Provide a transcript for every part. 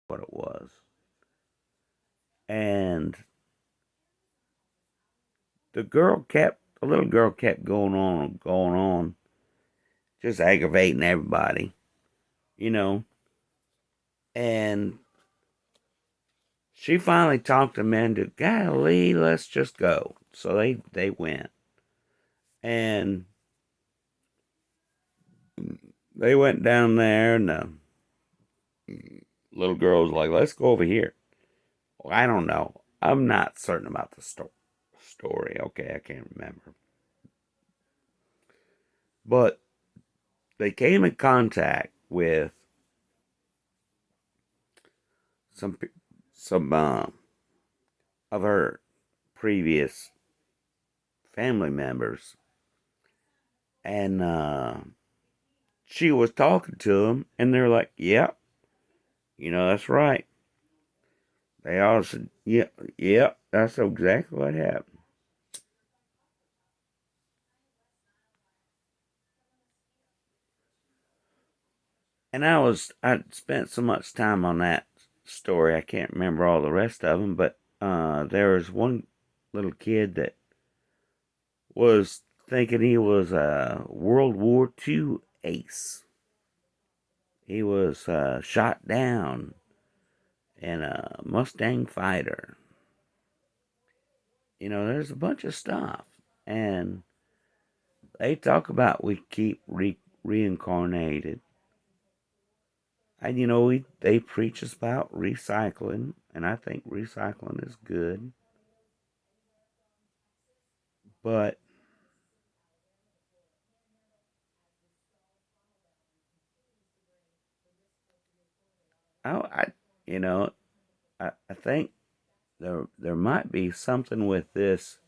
what it was. And the little girl kept going on, just aggravating everybody, you know. And she finally talked them into, golly, let's just go. So they went. And they went down there, and the little girl was like, let's go over here. Well, I don't know. I'm not certain about the story. Okay, I can't remember. But they came in contact with some some of her previous family members, and she was talking to them, and they're like, "Yep, that's right." They all said, "Yep, yep, that's exactly what happened." And I spent so much time on that story, I can't remember all the rest of them, but there was one little kid that was thinking he was a World War II ace. He was shot down in a Mustang fighter. There's a bunch of stuff. And they talk about we keep reincarnated. And they preach us about recycling, and I think recycling is good. But I you know, I think there might be something with this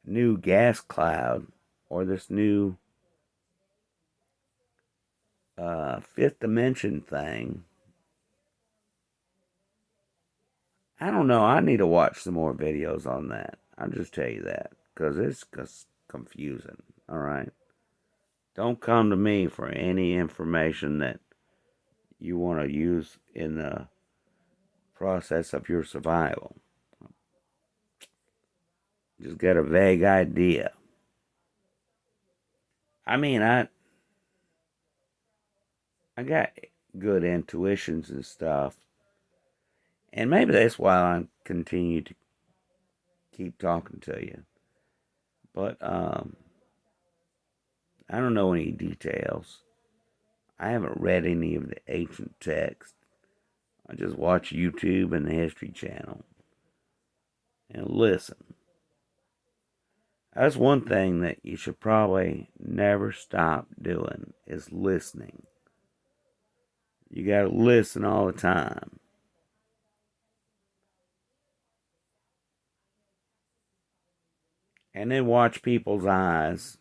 new gas cloud, or this new fifth dimension thing. I don't know. I need to watch some more videos on that. I'll just tell you that because it's confusing. All right. Don't come to me for any information that you want to use in the process of your survival. Just get a vague idea. I mean, I got good intuitions and stuff, and maybe that's why I continue to keep talking to you. But I don't know any details. I haven't read any of the ancient texts. I just watch YouTube and the History Channel and listen. That's one thing that you should probably never stop doing is listening. You got to listen all the time. And then watch people's eyes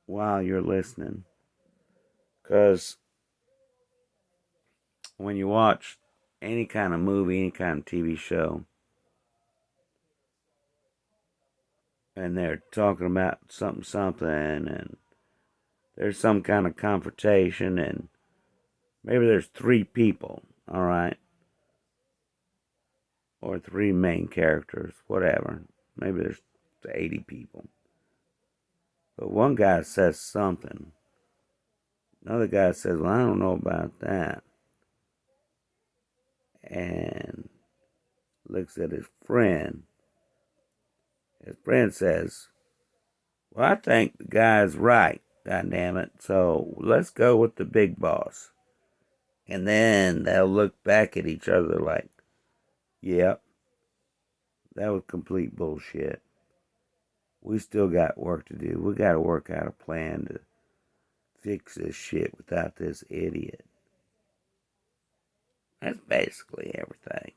while you're listening. Because when you watch any kind of movie, any kind of TV show, and they're talking about something, and there's some kind of confrontation, and maybe there's three people, all right, or three main characters, whatever. Maybe there's 80 people. But one guy says something. Another guy says, well, I don't know about that. And looks at his friend. His friend says, well, I think the guy's right, god damn it. So let's go with the big boss. And then they'll look back at each other like, yep, that was complete bullshit. We still got work to do. We got to work out a plan to fix this shit without this idiot. That's basically everything.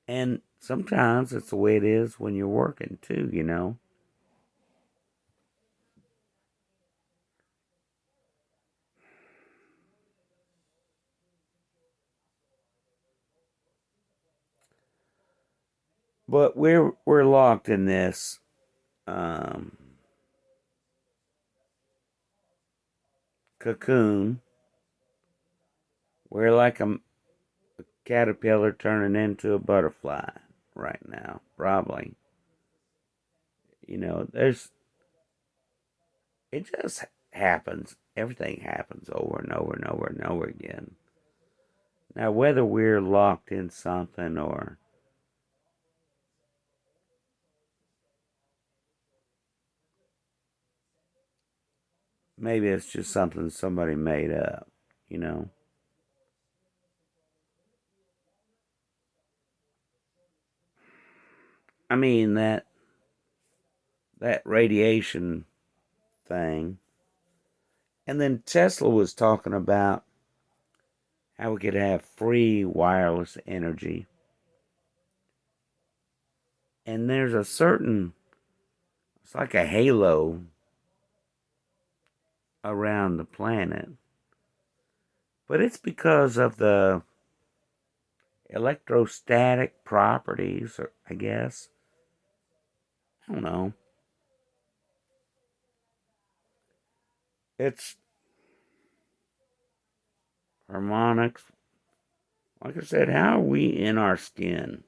And sometimes it's the way it is when you're working too. But we're locked in this um, cocoon. We're like a caterpillar turning into a butterfly right now, probably. There's it just happens. Everything happens over and over and over and over again. Now, whether we're locked in something or maybe it's just something somebody made up, you know. I mean that radiation thing. And then Tesla was talking about how we could have free wireless energy. And there's a certain, it's like a halo around the planet. But it's because of the electrostatic properties, or I guess. I don't know. It's harmonics. Like I said, how are we in our skin?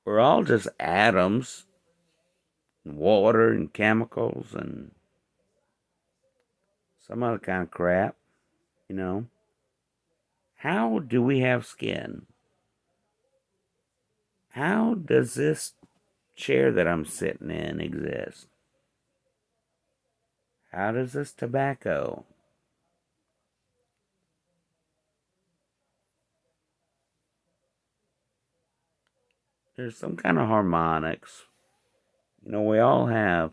We're all just atoms, and water and chemicals and some other kind of crap, you know. How do we have skin? How does this chair that I'm sitting in exist? How does this tobacco? There's some kind of harmonics. We all have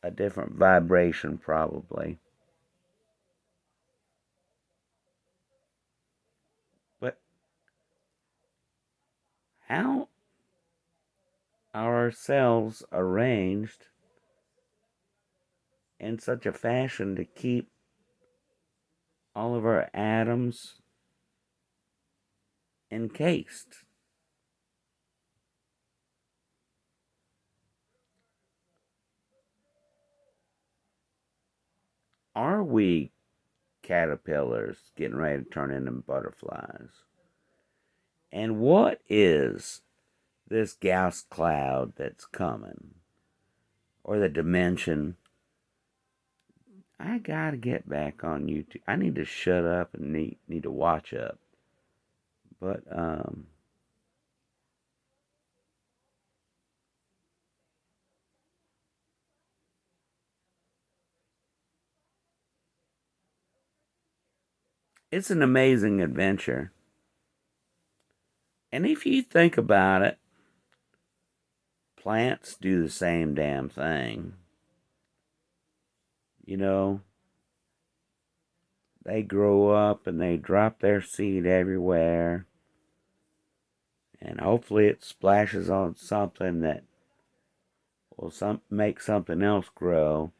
a different vibration, probably. But how are our cells arranged in such a fashion to keep all of our atoms encased? Are we caterpillars getting ready to turn into butterflies? And what is this gas cloud that's coming? Or the dimension? I gotta get back on YouTube. I need to shut up and need to watch up. But it's an amazing adventure. And if you think about it, plants do the same damn thing. You know, they grow up and they drop their seed everywhere. And hopefully it splashes on something that will make something else grow.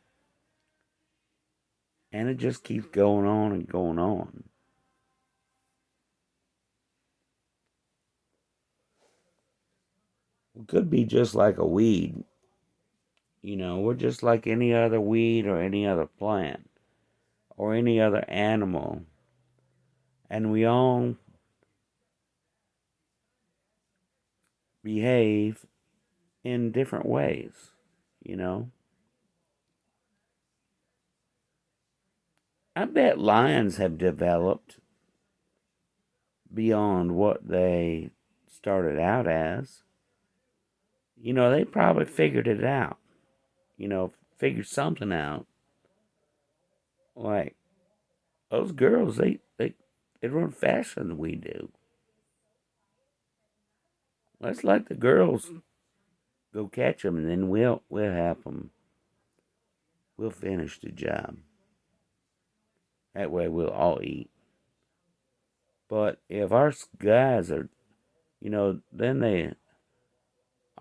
And it just keeps going on and going on. It could be just like a weed. We're just like any other weed or any other plant or any other animal. And we all behave in different ways, you know? I bet lions have developed beyond what they started out as. They probably figured it out, figured something out. Like, those girls, they run faster than we do. Let's let the girls go catch them, and then we'll have them. We'll finish the job. That way we'll all eat. But if our guys are, then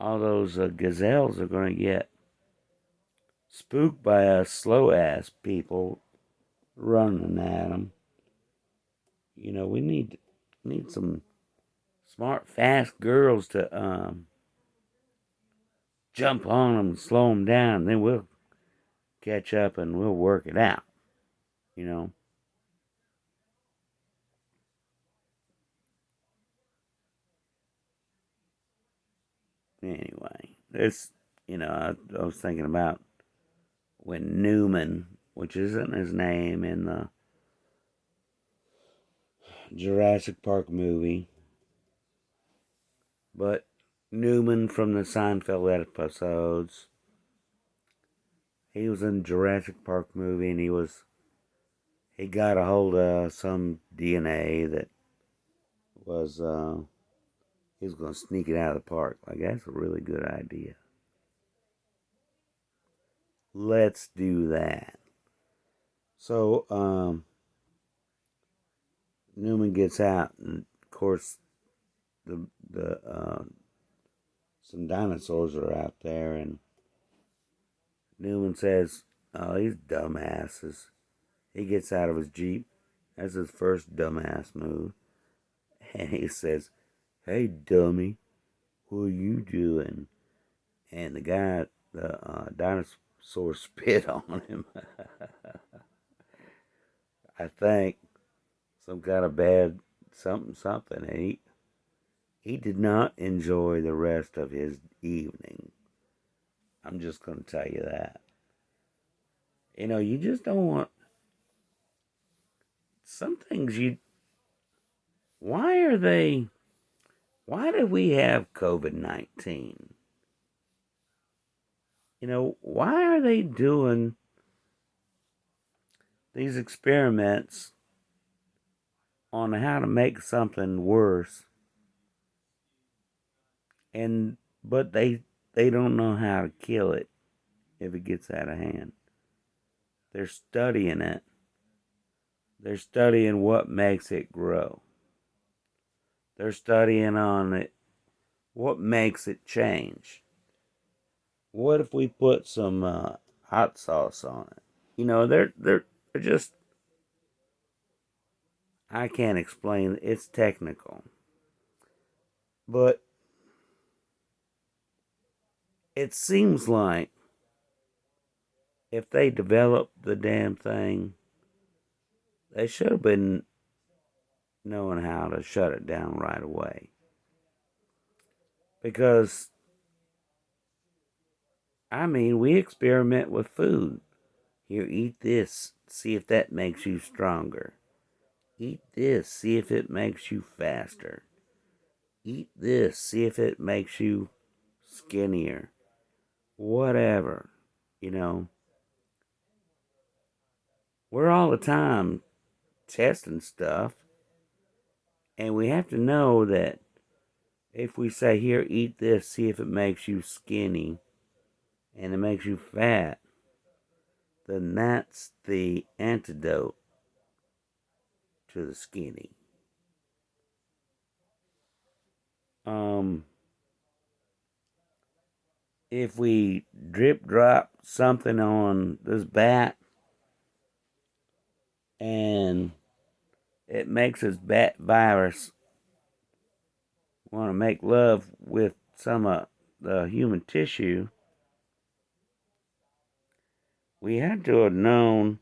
all those gazelles are going to get spooked by us slow ass people running at them. We need some smart, fast girls to jump on them and slow them down. Then catch up and we'll work it out, you know. Anyway, this, I was thinking about when Newman, which isn't his name in the Jurassic Park movie, but Newman from the Seinfeld episodes, he was in Jurassic Park movie and he got a hold of some DNA that was he was going to sneak it out of the park. Like, that's a really good idea. Let's do that. So Newman gets out, and of course the some dinosaurs are out there, and Newman says, "Oh, these dumbasses." He gets out of his jeep. That's his first dumbass move, and he says, "Hey, dummy, what are you doing?" And the dinosaur spit on him. I think some kind of bad something. And he did not enjoy the rest of his evening. I'm just going to tell you that. You just don't want some things you. Why are they. Why do we have COVID 19? Why are they doing these experiments on how to make something worse, and but they don't know how to kill it if it gets out of hand. They're studying it. They're studying what makes it grow. They're studying on it what makes it change. What if we put some hot sauce on it? They're just, I can't explain. It's technical, but it seems like if they developed the damn thing, they should have been knowing how to shut it down right away. Because I mean, we experiment with food. Here, eat this. See if that makes you stronger. Eat this. See if it makes you faster. Eat this. See if it makes you skinnier. Whatever. You know, we're all the time testing stuff. And we have to know that if we say, here, eat this, see if it makes you skinny and it makes you fat, then that's the antidote to the skinny. Um, if we drip drop something on this bat and it makes this bat virus want to make love with some of the human tissue, we had to have known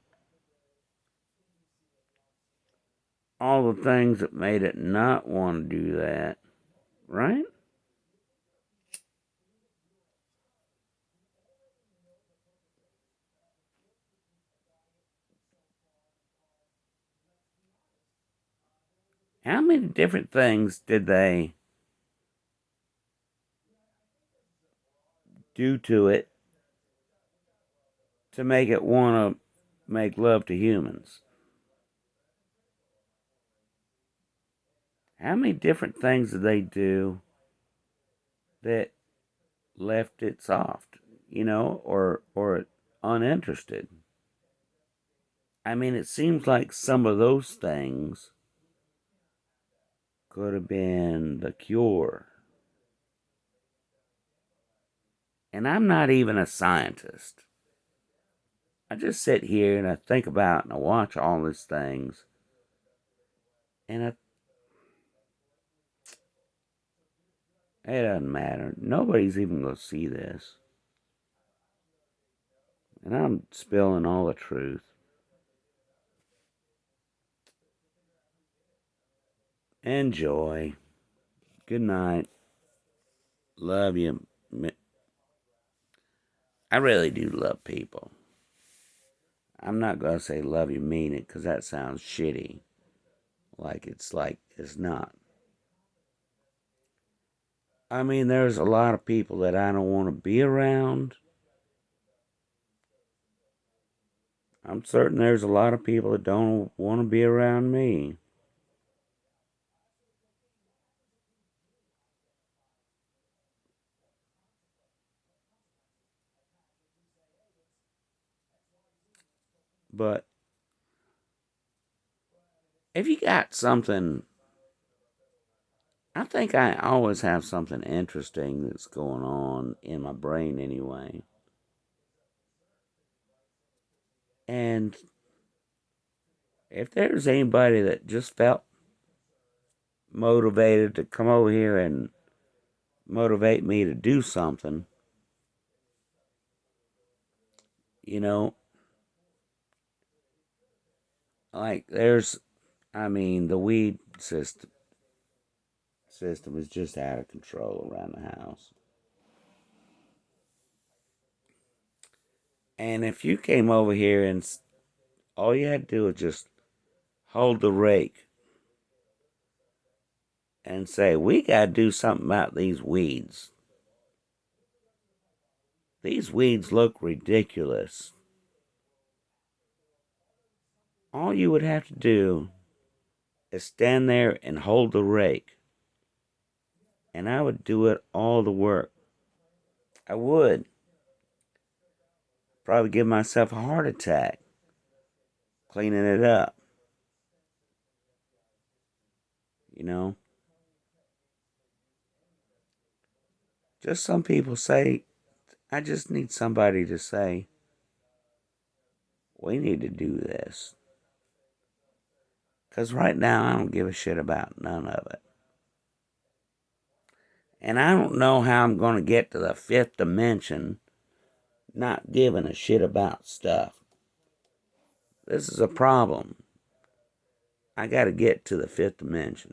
all the things that made it not want to do that, right? How many different things did they do to it to make it want to make love to humans? How many different things did they do that left it soft, or uninterested? I mean, it seems like some of those things could have been the cure. And I'm not even a scientist. I just sit here and I think about and I watch all these things. And it doesn't matter. Nobody's even going to see this. And I'm spilling all the truth. Enjoy. Good night. Love you. I really do love people. I'm not going to say love you, mean it, because that sounds shitty. Like it's not. I mean, there's a lot of people that I don't want to be around. I'm certain there's a lot of people that don't want to be around me. But if you got something, I think I always have something interesting that's going on in my brain anyway. And if there's anybody that just felt motivated to come over here and motivate me to do something, you know, like the weed system is just out of control around the house. And if you came over here and all you had to do was just hold the rake and say, we got to do something about these weeds. These weeds look ridiculous. All you would have to do is stand there and hold the rake, and I would do it all the work. I would. Probably give myself a heart attack cleaning it up, you know? Just some people say, I just need somebody to say, we need to do this. Because right now, I don't give a shit about none of it. And I don't know how I'm going to get to the fifth dimension not giving a shit about stuff. This is a problem. I got to get to the fifth dimension.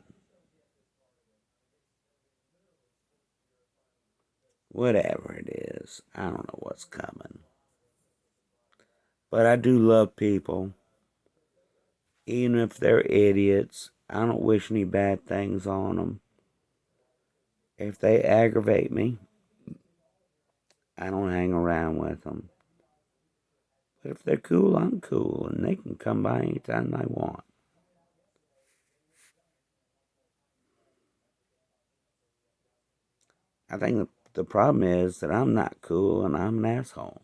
Whatever it is, I don't know what's coming. But I do love people. Even if they're idiots, I don't wish any bad things on them. If they aggravate me, I don't hang around with them. But if they're cool, I'm cool, and they can come by anytime they want. I think the problem is that I'm not cool and I'm an asshole.